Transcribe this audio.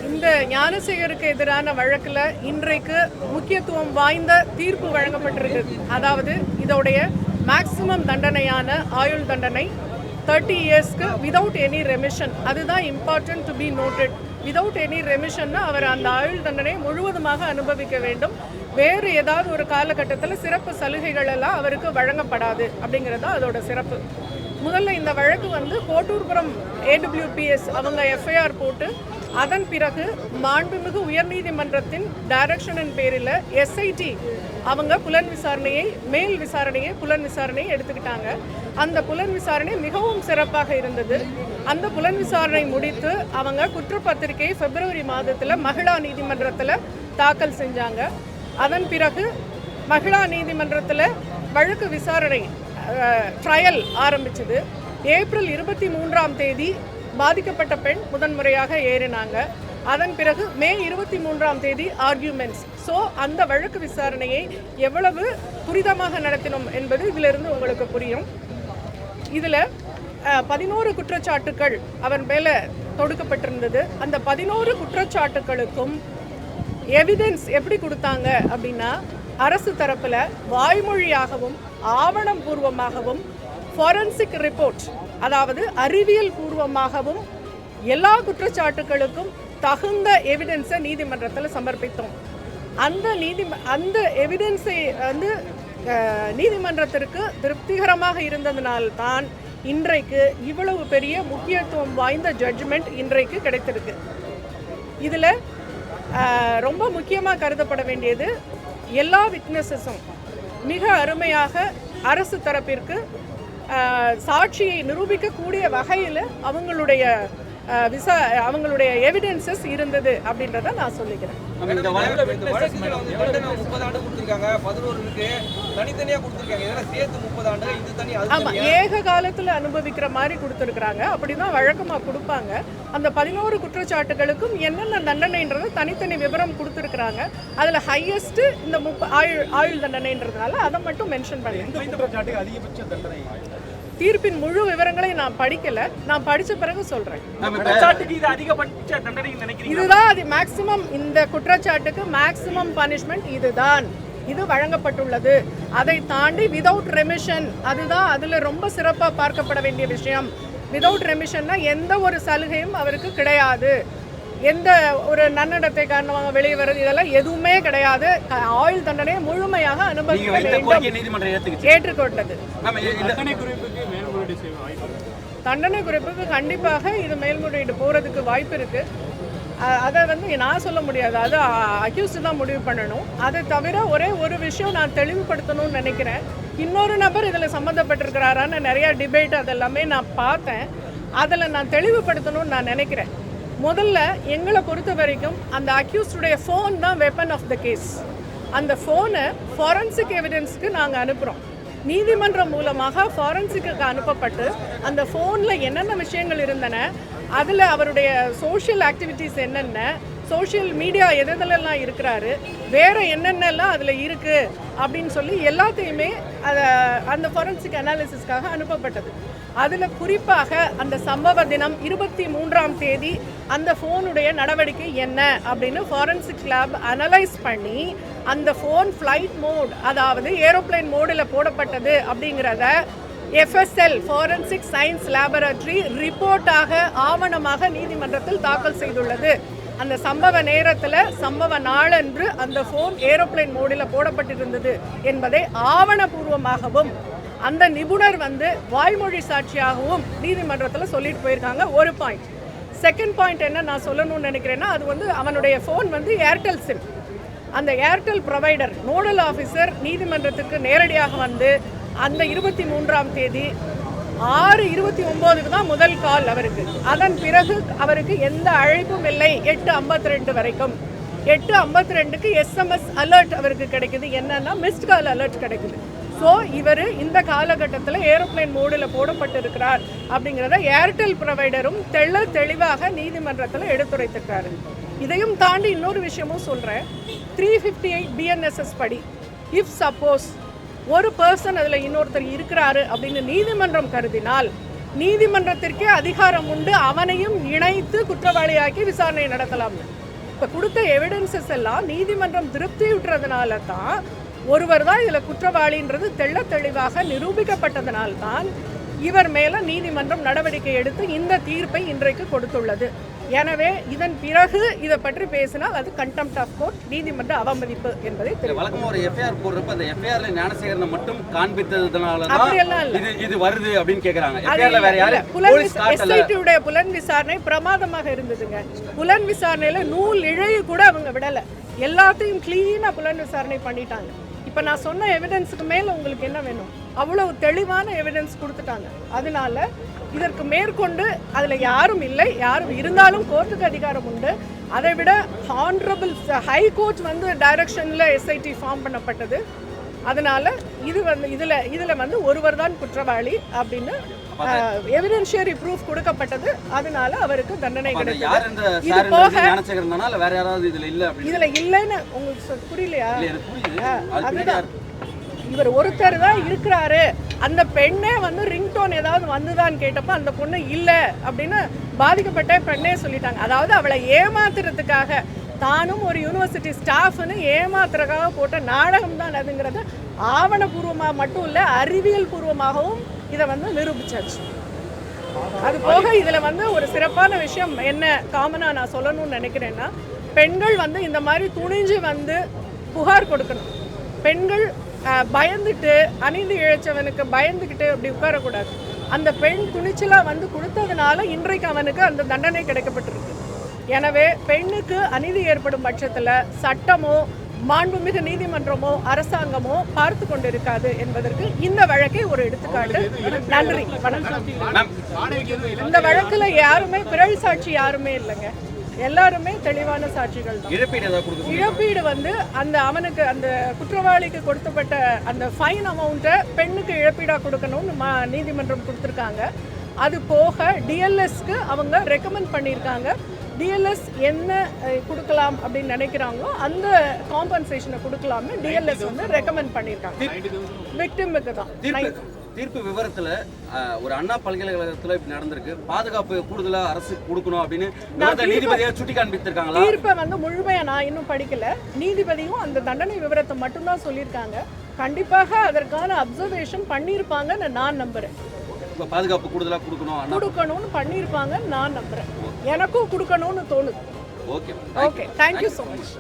இந்த ஞானசேகருக்கு எதிரான வழக்கில் இன்றைக்கு முக்கியத்துவம் வாய்ந்த தீர்ப்பு வழங்கப்பட்டிருக்கு. அதாவது இதோடைய மேக்சிமம் தண்டனையான ஆயுள் தண்டனை 30 இயர்ஸ்க்கு விதவுட் எனி ரெமிஷன். அதுதான் important to be noted. Without any ரெமிஷன்னா அவர் அந்த ஆயுள் தண்டனை முழுவதுமாக அனுபவிக்க வேண்டும். வேறு ஏதாவது ஒரு காலகட்டத்தில் சிறப்பு சலுகைகள் எல்லாம் அவருக்கு வழங்கப்படாது அப்படிங்கிறது தான் அதோட சிறப்பு. முதல்ல இந்த வழக்கு கோட்டூர்புரம் AWPS அவங்க FIR போட்டு அதன் பிறகு மாண்புமிகு உயர்நீதிமன்றத்தின் டைரக்ஷனின் பேரில் SIT அவங்க புலன் விசாரணையை புலன் விசாரணையை எடுத்துக்கிட்டாங்க. அந்த புலன் விசாரணை மிகவும் சிறப்பாக இருந்தது. அந்த புலன் விசாரணை முடித்து அவங்க குற்றப்பத்திரிகை பிப்ரவரி மாதத்தில் மகிழா நீதிமன்றத்தில் தாக்கல் செஞ்சாங்க. அதன் பிறகு மகிழா நீதிமன்றத்தில் வழக்கு விசாரணை ட்ரையல் ஆரம்பிச்சது. ஏப்ரல் 23ஆம் தேதி பாதிக்கப்பட்ட பெண் முதன்முறையாக ஏறினாங்க. அதன் பிறகு மே 23ஆம் தேதி ஆர்கியூமெண்ட்ஸ். ஸோ அந்த வழக்கு விசாரணையை எவ்வளவு துரிதமாக நடத்தினோம் என்பது இதிலிருந்து உங்களுக்கு புரியும். இதில் 11 குற்றச்சாட்டுக்கள் அவன் மேலே தொடுக்கப்பட்டிருந்தது. அந்த 11 குற்றச்சாட்டுக்களுக்கும் எவிடன்ஸ் எப்படி கொடுத்தாங்க அப்படின்னா, அரசு தரப்பில் வாய்மொழியாகவும் ஆவணம் பூர்வமாகவும் ஃபாரன்சிக் ரிப்போர்ட், அதாவது அறிவியல் பூர்வமாகவும் எல்லா குற்றச்சாட்டுகளுக்கும் தகுந்த எவிடன்ஸை நீதிமன்றத்தில் சமர்ப்பித்தோம். அந்த எவிடன்ஸை நீதிமன்றத்திற்கு திருப்திகரமாக இருந்ததினால்தான் இன்றைக்கு இவ்வளவு பெரிய முக்கியத்துவம் வாய்ந்த ஜட்ஜ்மெண்ட் இன்றைக்கு கிடைத்திருக்கு. இதில் ரொம்ப முக்கியமாக கருதப்பட வேண்டியது, எல்லா விட்னஸஸும் மிக அருமையாக அரசு தரப்பிற்கு சாட்சியை நிரூபிக்கக்கூடிய வகையில் அவங்களுடைய எவிடன்சஸ் இருந்தது அப்படின்றத நான் சொல்லிக்கிறேன். ஆமாம், ஏக காலத்தில் அனுபவிக்கிற மாதிரி கொடுத்துருக்குறாங்க. அப்படிதான் வழக்கமாக கொடுப்பாங்க. அந்த 11 குற்றச்சாட்டுகளுக்கும் என்னென்ன தண்டனைன்றது தனித்தனி விவரம் கொடுத்துருக்குறாங்க. அதில் ஹையஸ்ட் இந்த ஆயுள் தண்டனைன்றதுனால அதை மட்டும் மென்ஷன் பண்ணி தீர்ப்பின் முழு விவரங்களை நான் படிக்கல. நான் படிச்ச பிறகு சொல்றேன். இதுதான் அது மேக்சிமம். இந்த குற்றச்சாட்டுக்கு மேக்சிமம் பனிஷ்மெண்ட் இதுதான். இது வழங்கப்பட்டுள்ளது. அதை தாண்டி விதவுட் ரெமிஷன், அதுதான் அதுல ரொம்ப சிறப்பாக பார்க்கப்பட வேண்டிய விஷயம். விதவுட் ரெமிஷன்னா எந்த ஒரு சலுகையும் அவருக்கு கிடையாது. எந்த ஒரு நன்னடத்தை காரணமாக வெளியே வருது இதெல்லாம் எதுவுமே கிடையாது. ஆயுள் தண்டனையை முழுமையாக ஏற்றுக்கொண்டது. தண்டனை குறைப்புக்கு கண்டிப்பாக இது மேல்முறையீடு போறதுக்கு வாய்ப்பு இருக்கு. அதை நான் சொல்ல முடியாது, அது அக்யூஸ்டு தான் முடிவு பண்ணணும். அதை தவிர ஒரே ஒரு விஷயம் நான் தெளிவுபடுத்தணும்னு நினைக்கிறேன். இன்னொரு நபர் இதில் சம்மந்தப்பட்டிருக்கிறாரான்னு நிறைய டிபேட் அதெல்லாமே நான் பார்த்தேன். அதில் நான் தெளிவுபடுத்தணும்னு நான் நினைக்கிறேன். முதல்ல எங்களை பொறுத்த வரைக்கும் அந்த அக்யூஸ்டுடைய ஃபோன் தான் வெப்பன் ஆஃப் த கேஸ். அந்த ஃபோனை ஃபாரன்சிக் எவிடன்ஸ்க்கு நாங்கள் அனுப்புகிறோம். நீதிமன்றம் மூலமாக ஃபாரன்சிக்கு அனுப்பப்பட்டு அந்த ஃபோனில் என்னென்ன விஷயங்கள் இருந்தன, அதில் அவருடைய சோஷியல் ஆக்டிவிட்டீஸ் என்னென்ன, சோஷியல் மீடியா எதெல்லாம் இருக்கிறாரு, வேறு என்னென்னலாம் அதில் இருக்குது அப்படின்னு சொல்லி எல்லாத்தையுமே அந்த ஃபாரன்சிக் அனாலிசிஸ்க்காக அனுப்பப்பட்டது. அதில் குறிப்பாக அந்த சம்பவ தினம் 23ஆம் தேதி அந்த ஃபோனுடைய நடவடிக்கை என்ன அப்படின்னு ஃபாரன்சிக் லேப் அனலைஸ் பண்ணி அந்த ஃபோன் ஃப்ளைட் மோட், அதாவது ஏரோப்ளைன் மோடில் போடப்பட்டது அப்படிங்கிறத FSL ஃபாரன்சிக் சயின்ஸ் லேபரட்டரி ரிப்போர்ட்டாக ஆவணமாக நீதிமன்றத்தில் தாக்கல் செய்துள்ளது. அந்த சம்பவ நேரத்தில் சம்பவ நாளன்று அந்த ஃபோன் ஏரோப்ளைன் மோடில் போடப்பட்டிருந்தது என்பதை ஆவணபூர்வமாகவும் அந்த நிபுணர் வாய்மொழி சாட்சியாகவும் நீதிமன்றத்தில் சொல்லிட்டு போயிருக்காங்க. ஒரு பாயிண்ட். செகண்ட் பாயிண்ட் என்ன நான் சொல்லணும்னு நினைக்கிறேன்னா, அது அவனுடைய ஃபோன் ஏர்டெல் சிம். அந்த ஏர்டெல் ப்ரொவைடர் நோடல் ஆஃபீஸர் நீதிமன்றத்துக்கு நேரடியாக அந்த 23ஆம் தேதி 6:29க்கு தான் முதல் கால் அவருக்கு. அதன் பிறகு அவருக்கு எந்த அழைப்பும் இல்லை 8:52 வரைக்கும். 8:52க்கு SMS அலர்ட் அவருக்கு கிடைக்குது. என்னன்னா மிஸ்ட் கால் அலர்ட் கிடைக்குது. ஸோ இவர் இந்த காலகட்டத்தில் ஏரோப்ளைன் மோடில் போடப்பட்டிருக்கிறார் அப்படிங்கிறத ஏர்டெல் ப்ரொவைடரும் தெளிவாக நீதிமன்றத்தில் எடுத்துரைத்திருக்காரு. இதையும் தாண்டி இன்னொரு விஷயமும் சொல்கிறேன். 358 BNSS படி இஃப் சப்போஸ் ஒரு பர்சன் அதில் இன்னொருத்தர் இருக்கிறாரு அப்படின்னு நீதிமன்றம் கருதினால் நீதிமன்றத்திற்கே அதிகாரம் உண்டு, அவனையும் இணைத்து குற்றவாளியாக்கி விசாரணை நடத்தலாம்னு. இப்போ கொடுத்த எவிடன்சஸ் எல்லாம் நீதிமன்றம் திருப்தியுற்றதுனால தான், ஒருவர் தான் இதில் குற்றவாளின்றது தெளிவாக நிரூபிக்கப்பட்டதனால்தான் இவர் மேலே நீதிமன்றம் நடவடிக்கை எடுத்து இந்த தீர்ப்பை இன்றைக்கு கொடுத்துள்ளது. எனவே இதன் பிறகு இதை பற்றி பேசினால் அது கண்டெம்ப்ட் ஆஃப் கோர்ட், நீதிமன்ற அவமதிப்பு என்பதை தெரியும். வழக்கமாக ஒரு எஃப்ஐஆர் போடுறப்ப அந்த எஃப்ஐஆர்ல ஞானசேகரனை மட்டும் காண்பித்ததுனால இது வருது அப்படின்னு கேக்குறாங்க. எஃப்ஐஆர்ல வேற யாரு எஸ்ஐடியுடைய புலன் விசாரணை பிரமாதமாக இருந்ததுங்க. புலன் விசாரணையில நூல் இழைய கூட அவங்க விடல, எல்லாத்தையும் கிளீனா புலன் விசாரணை பண்ணிட்டாங்க. இப்போ நான் சொன்ன எவிடன்ஸுக்கு மேலே உங்களுக்கு என்ன வேணும்? அவ்வளவு தெளிவான எவிடன்ஸ் கொடுத்துட்டாங்க. அதனால இதற்கு மேற்கொண்டு அதில் யாரும் இல்லை, யாரும் இருந்தாலும் கோர்ட்டுக்கு அதிகாரம் உண்டு. அதை விட ஹானரபிள் ஹை கோர்ட் வந்து டைரக்ஷனில் எஸ்ஐடி ஃபார்ம் பண்ணப்பட்டது. அதனால இது வந்து இதில் வந்து ஒருவர் தான் குற்றவாளி அப்படின்னு எவிடென்ஷியரி ப்ரூஃப் கொடுக்கப்பட்டது. அதனால அவருக்கு தண்டனை கிடைத்தது. இது போக இதுல இல்லைன்னு உங்களுக்கு புரியலையா? அதுதான், இவர் ஒருத்தர் தான் இருக்கிறாரு. அந்த பெண்ணே வந்து ரிங்டோன் ஏதாவது வந்துதான்னு கேட்டப்ப அந்த பொண்ணு இல்லை அப்படின்னு பாதிக்கப்பட்ட பெண்ணே சொல்லிட்டாங்க. அதாவது அவளை ஏமாத்துறதுக்காக, தானும் ஒரு யூனிவர்சிட்டி ஸ்டாஃப்னு ஏமாத்துறதுக்காக போட்ட நாடகம் தான் அதுங்கிறது ஆவணபூர்வமாக மட்டும் இல்லை, அறிவியல் பூர்வமாகவும் இதை வந்து நிரூபிச்சாச்சு. அது போக இதில் வந்து ஒரு சிறப்பான விஷயம் என்ன காமனாக நான் சொல்லணும்னு நினைக்கிறேன்னா, பெண்கள் வந்து இந்த மாதிரி துணிஞ்சு வந்து புகார் கொடுக்கணும். பெண்கள் பயந்துட்டு, அநீதி இழைச்சவனுக்கு பயந்துக்கிட்டு அப்படி உட்காரக்கூடாது. அந்த பெண் துணிச்சலாக வந்து கொடுத்ததுனால இன்றைக்கு அவனுக்கு அந்த தண்டனை கிடைக்கப்பட்டிருக்கு. எனவே பெண்ணுக்கு அநீதி ஏற்படும் பட்சத்தில் சட்டமோ மாண்புமிகு நீதிமன்றமோ அரசாங்கமோ பார்த்து கொண்டிருக்காது என்பதற்கு இந்த வழக்கை ஒரு எடுத்துக்காட்டு. நன்றி, வணக்கம். இந்த வழக்கில் யாருமே பிறழ் சாட்சி யாருமே இல்லைங்க, எல்லாருமே தெளிவான சாட்சிகள் தான். இழப்பீடு வந்து அவனுக்கு அந்த குற்றவாளிக்கு கொடுக்கப்பட்ட அந்த ஃபைன் அமௌண்ட்டை பெண்ணுக்கு இழப்பீடாக கொடுக்கணும்னு நீதிமன்றம் கொடுத்துருக்காங்க. அது போக டிஎல்எஸ்க்கு அவங்க ரெக்கமெண்ட் பண்ணியிருக்காங்க. டிஎல்எஸ் என்ன கொடுக்கலாம் அப்படின்னு நினைக்கிறாங்களோ அந்த காம்பன்சேஷனை கொடுக்கலாம்னு டிஎல்எஸ் வந்து ரெக்கமெண்ட் பண்ணியிருக்காங்க விக்டிமுக்கு தான். தீர்ப்பு விவரத்துல ஒரு அண்ணா பல்கலைக்கழகத்துல இப்படி நடந்திருக்கு, பாதுகாப்பு கூடுதலா அரசு கொடுக்கணும் அப்படின்னு நீதிபதியை சுட்டி காண்பித்திருக்காங்க. தீர்ப்பை வந்து முழுமையா நான் இன்னும் படிக்கல. நீதிபதியும் அந்த தண்டனை விவரத்தை மட்டும்தான் சொல்லியிருக்காங்க. கண்டிப்பாக அதற்கான அப்சர்வேஷன் பண்ணியிருப்பாங்கன்னு நான் நம்புறேன். பாதுகாப்பு கூடுதலா கொடுக்கணும்னு பண்ணியிருப்பாங்கன்னு நான் நம்புறேன். எனக்கும் கொடுக்கணும்னு தோணுது. Okay, thank you so much.